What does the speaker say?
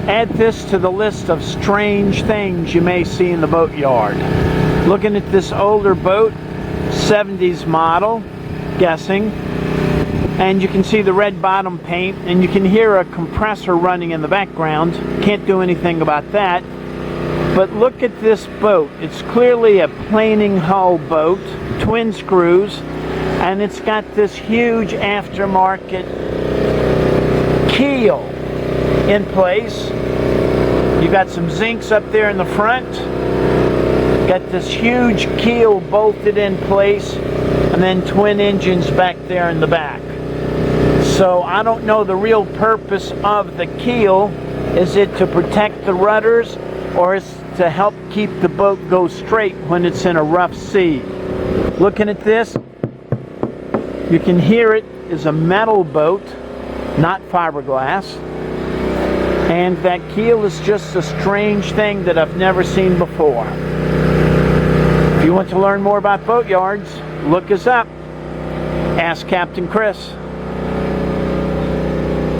Add this to the list of strange things you may see in the boatyard. Looking at this older boat, 70s model, guessing, and you can see the red bottom paint, and you can hear a compressor running in the background. Can't do anything about that. But look at this boat. It's clearly a planing hull boat, twin screws, and it's got this huge aftermarket keel in place. You got some zincs up there in the front. Got this huge keel bolted in place, and then twin engines back there in the back. So I don't know the real purpose of the keel. Is it to protect the rudders, or is it to help keep the boat go straight when it's in a rough sea? Looking at this, you can hear it is a metal boat, not fiberglass. And that keel is just a strange thing that I've never seen before. If you want to learn more about boatyards, look us up. Ask Captain Chris.